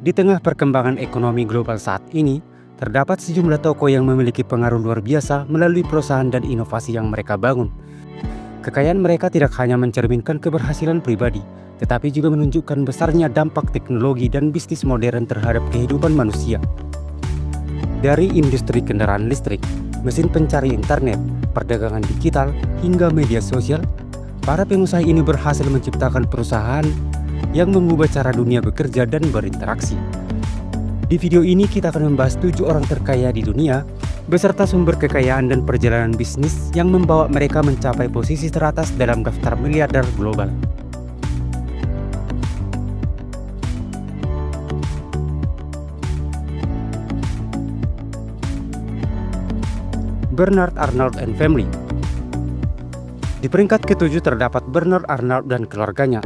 Di tengah perkembangan ekonomi global saat ini, terdapat sejumlah toko yang memiliki pengaruh luar biasa melalui perusahaan dan inovasi yang mereka bangun. Kekayaan mereka tidak hanya mencerminkan keberhasilan pribadi, tetapi juga menunjukkan besarnya dampak teknologi dan bisnis modern terhadap kehidupan manusia. Dari industri kendaraan listrik, mesin pencari internet, perdagangan digital, hingga media sosial, para pengusaha ini berhasil menciptakan perusahaan yang mengubah cara dunia bekerja dan berinteraksi. Di video ini kita akan membahas 7 orang terkaya di dunia, beserta sumber kekayaan dan perjalanan bisnis yang membawa mereka mencapai posisi teratas dalam daftar miliarder global. Bernard Arnault and Family. Di peringkat ke-7 terdapat Bernard Arnault dan keluarganya,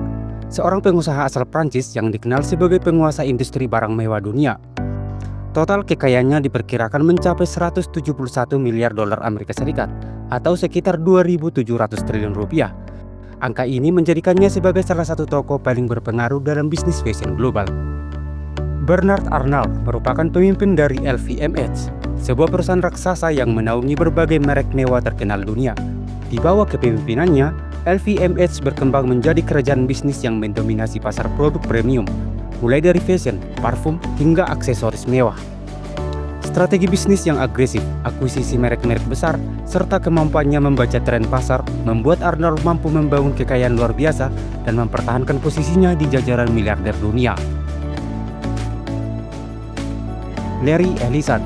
seorang pengusaha asal Prancis yang dikenal sebagai penguasa industri barang mewah dunia. Total kekayaannya diperkirakan mencapai 171 miliar dolar Amerika Serikat atau sekitar 2.700 triliun rupiah. Angka ini menjadikannya sebagai salah satu tokoh paling berpengaruh dalam bisnis fashion global. Bernard Arnault merupakan pemimpin dari LVMH, sebuah perusahaan raksasa yang menaungi berbagai merek mewah terkenal dunia. Di bawah kepemimpinannya, LVMH berkembang menjadi kerajaan bisnis yang mendominasi pasar produk premium, mulai dari fashion, parfum, hingga aksesoris mewah. Strategi bisnis yang agresif, akuisisi merek-merek besar, serta kemampuannya membaca tren pasar membuat Arnault mampu membangun kekayaan luar biasa dan mempertahankan posisinya di jajaran miliarder dunia. Larry Ellison.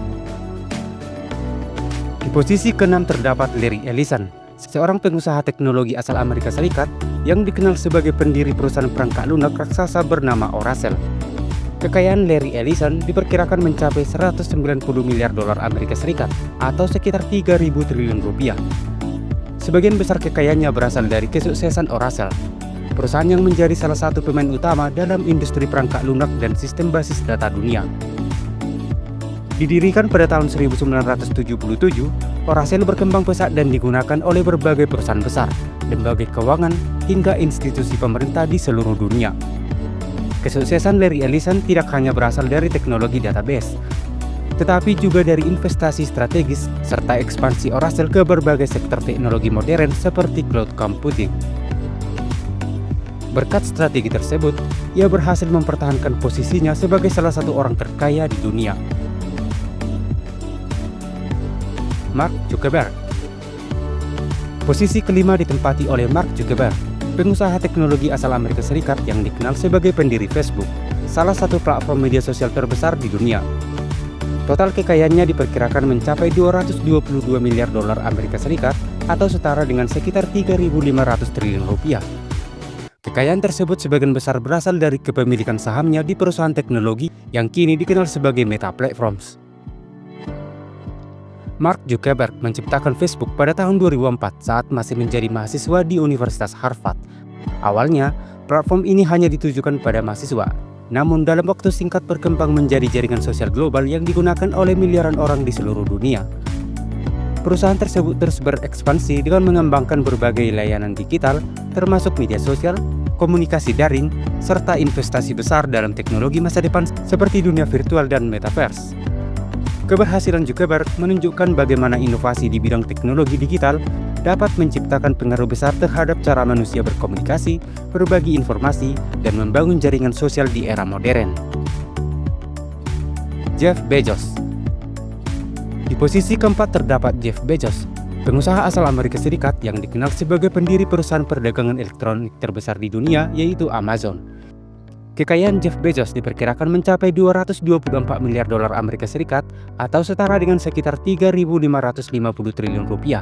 Di posisi ke-6 terdapat Larry Ellison, seorang pengusaha teknologi asal Amerika Serikat yang dikenal sebagai pendiri perusahaan perangkat lunak raksasa bernama Oracle. Kekayaan Larry Ellison diperkirakan mencapai 190 miliar dolar Amerika Serikat atau sekitar 3.000 triliun rupiah. Sebagian besar kekayaannya berasal dari kesuksesan Oracle, perusahaan yang menjadi salah satu pemain utama dalam industri perangkat lunak dan sistem basis data dunia. Didirikan pada tahun 1977, Oracle berkembang pesat dan digunakan oleh berbagai perusahaan besar, lembaga keuangan, hingga institusi pemerintah di seluruh dunia. Kesuksesan Larry Ellison tidak hanya berasal dari teknologi database, tetapi juga dari investasi strategis serta ekspansi Oracle ke berbagai sektor teknologi modern seperti cloud computing. Berkat strategi tersebut, ia berhasil mempertahankan posisinya sebagai salah satu orang terkaya di dunia. Mark Zuckerberg. Posisi kelima ditempati oleh Mark Zuckerberg, pengusaha teknologi asal Amerika Serikat yang dikenal sebagai pendiri Facebook, salah satu platform media sosial terbesar di dunia. Total kekayaannya diperkirakan mencapai 222 miliar dolar Amerika Serikat atau setara dengan sekitar 3.500 triliun rupiah. Kekayaan tersebut sebagian besar berasal dari kepemilikan sahamnya di perusahaan teknologi yang kini dikenal sebagai Meta Platforms. Mark Zuckerberg menciptakan Facebook pada tahun 2004 saat masih menjadi mahasiswa di Universitas Harvard. Awalnya, platform ini hanya ditujukan pada mahasiswa, namun dalam waktu singkat berkembang menjadi jaringan sosial global yang digunakan oleh miliaran orang di seluruh dunia. Perusahaan tersebut terus berekspansi dengan mengembangkan berbagai layanan digital, termasuk media sosial, komunikasi daring, serta investasi besar dalam teknologi masa depan seperti dunia virtual dan metaverse. Keberhasilan Zuckerberg menunjukkan bagaimana inovasi di bidang teknologi digital dapat menciptakan pengaruh besar terhadap cara manusia berkomunikasi, berbagi informasi, dan membangun jaringan sosial di era modern. Jeff Bezos. Di posisi keempat terdapat Jeff Bezos, pengusaha asal Amerika Serikat yang dikenal sebagai pendiri perusahaan perdagangan elektronik terbesar di dunia, yaitu Amazon. Kekayaan Jeff Bezos diperkirakan mencapai 224 miliar dolar Amerika Serikat atau setara dengan sekitar 3.550 triliun rupiah.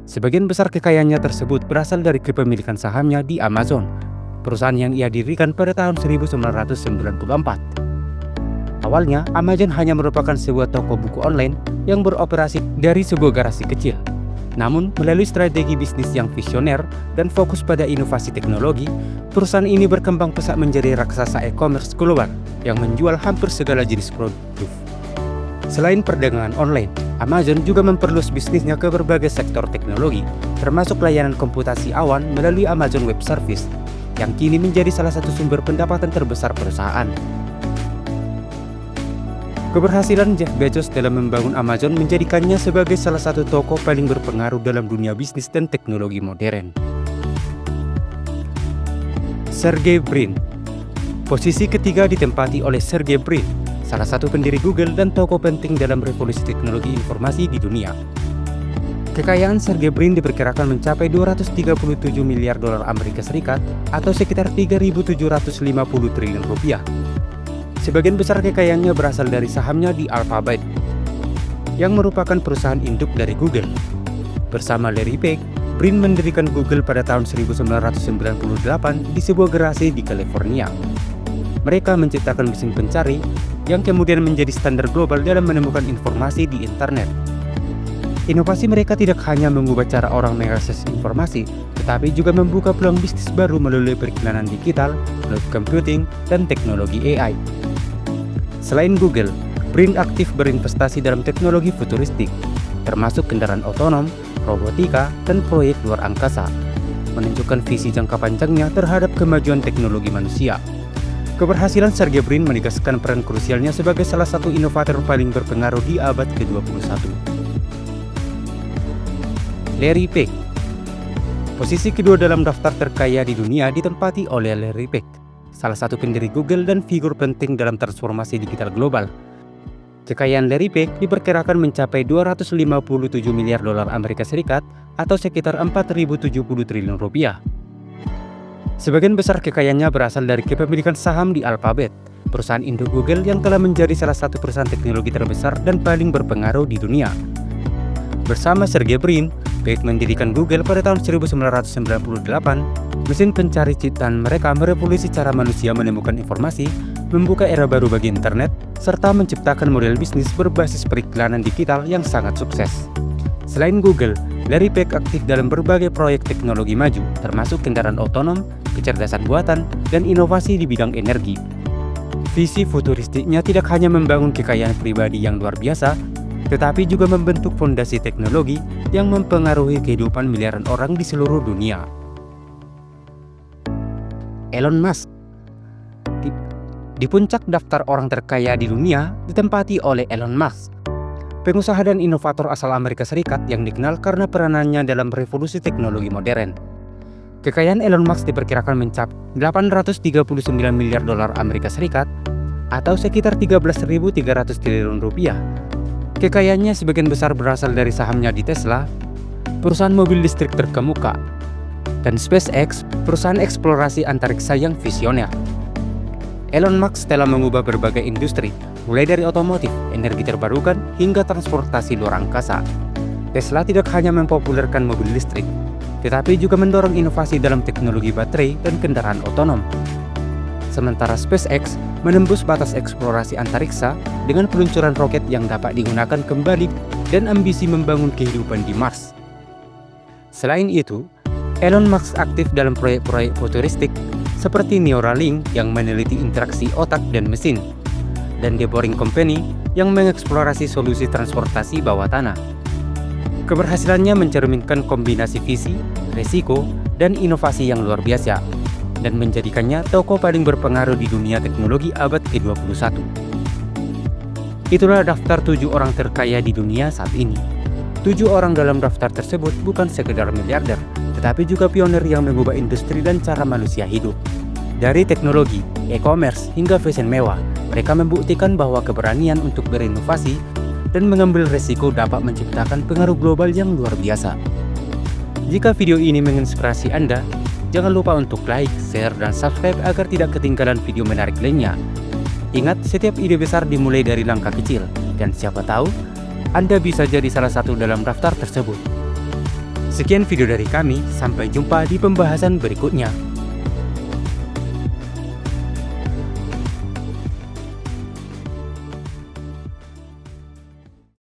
Sebagian besar kekayaannya tersebut berasal dari kepemilikan sahamnya di Amazon, perusahaan yang ia dirikan pada tahun 1994. Awalnya, Amazon hanya merupakan sebuah toko buku online yang beroperasi dari sebuah garasi kecil. Namun, melalui strategi bisnis yang visioner dan fokus pada inovasi teknologi, perusahaan ini berkembang pesat menjadi raksasa e-commerce global yang menjual hampir segala jenis produk. Selain perdagangan online, Amazon juga memperluas bisnisnya ke berbagai sektor teknologi, termasuk layanan komputasi awan melalui Amazon Web Service, yang kini menjadi salah satu sumber pendapatan terbesar perusahaan. Keberhasilan Jeff Bezos dalam membangun Amazon menjadikannya sebagai salah satu tokoh paling berpengaruh dalam dunia bisnis dan teknologi modern. Sergey Brin. Posisi ketiga ditempati oleh Sergey Brin, salah satu pendiri Google dan tokoh penting dalam revolusi teknologi informasi di dunia. Kekayaan Sergey Brin diperkirakan mencapai 237 miliar dolar Amerika Serikat atau sekitar 3.750 triliun rupiah. Sebagian besar kekayaannya berasal dari sahamnya di Alphabet, yang merupakan perusahaan induk dari Google. Bersama Larry Page, Brin mendirikan Google pada tahun 1998 di sebuah garasi di California. Mereka menciptakan mesin pencari yang kemudian menjadi standar global dalam menemukan informasi di internet. Inovasi mereka tidak hanya mengubah cara orang mengakses informasi, tetapi juga membuka peluang bisnis baru melalui periklanan digital, cloud computing, dan teknologi AI. Selain Google, Brin aktif berinvestasi dalam teknologi futuristik, termasuk kendaraan otonom, robotika, dan proyek luar angkasa, menunjukkan visi jangka panjangnya terhadap kemajuan teknologi manusia. Keberhasilan Sergey Brin menegaskan peran krusialnya sebagai salah satu inovator paling berpengaruh di abad ke-21. Larry Page. Posisi kedua dalam daftar terkaya di dunia ditempati oleh Larry Page, salah satu pendiri Google dan figur penting dalam transformasi digital global. Kekayaan Larry Page diperkirakan mencapai 257 miliar dolar Amerika Serikat atau sekitar 4.070 triliun rupiah. Sebagian besar kekayaannya berasal dari kepemilikan saham di Alphabet, perusahaan induk Google yang telah menjadi salah satu perusahaan teknologi terbesar dan paling berpengaruh di dunia. Bersama Sergey Brin, Page mendirikan Google pada tahun 1998. Mesin pencari ciptaan mereka merevolusi cara manusia menemukan informasi, membuka era baru bagi internet, serta menciptakan model bisnis berbasis periklanan digital yang sangat sukses. Selain Google, Larry Page aktif dalam berbagai proyek teknologi maju, termasuk kendaraan otonom, kecerdasan buatan, dan inovasi di bidang energi. Visi futuristiknya tidak hanya membangun kekayaan pribadi yang luar biasa, tetapi juga membentuk fondasi teknologi yang mempengaruhi kehidupan miliaran orang di seluruh dunia. Elon Musk. Di puncak daftar orang terkaya di dunia ditempati oleh Elon Musk, pengusaha dan inovator asal Amerika Serikat yang dikenal karena peranannya dalam revolusi teknologi modern. Kekayaan Elon Musk diperkirakan mencapai 839 miliar dolar Amerika Serikat atau sekitar 13.300 triliun rupiah. Kekayaannya sebagian besar berasal dari sahamnya di Tesla, perusahaan mobil listrik terkemuka, dan SpaceX, perusahaan eksplorasi antariksa yang visioner. Elon Musk telah mengubah berbagai industri, mulai dari otomotif, energi terbarukan, hingga transportasi luar angkasa. Tesla tidak hanya mempopulerkan mobil listrik, tetapi juga mendorong inovasi dalam teknologi baterai dan kendaraan otonom. Sementara SpaceX menembus batas eksplorasi antariksa dengan peluncuran roket yang dapat digunakan kembali dan ambisi membangun kehidupan di Mars. Selain itu, Elon Musk aktif dalam proyek-proyek futuristik seperti Neuralink yang meneliti interaksi otak dan mesin, dan The Boring Company yang mengeksplorasi solusi transportasi bawah tanah. Keberhasilannya mencerminkan kombinasi visi, resiko, dan inovasi yang luar biasa, dan menjadikannya tokoh paling berpengaruh di dunia teknologi abad ke-21. Itulah daftar 7 orang terkaya di dunia saat ini. 7 orang dalam daftar tersebut bukan sekedar miliarder, tetapi juga pionir yang mengubah industri dan cara manusia hidup. Dari teknologi, e-commerce, hingga fashion mewah, mereka membuktikan bahwa keberanian untuk berinovasi dan mengambil resiko dapat menciptakan pengaruh global yang luar biasa. Jika video ini menginspirasi Anda, jangan lupa untuk like, share, dan subscribe agar tidak ketinggalan video menarik lainnya. Ingat, setiap ide besar dimulai dari langkah kecil, dan siapa tahu, Anda bisa jadi salah satu dalam daftar tersebut. Sekian video dari kami, sampai jumpa di pembahasan berikutnya.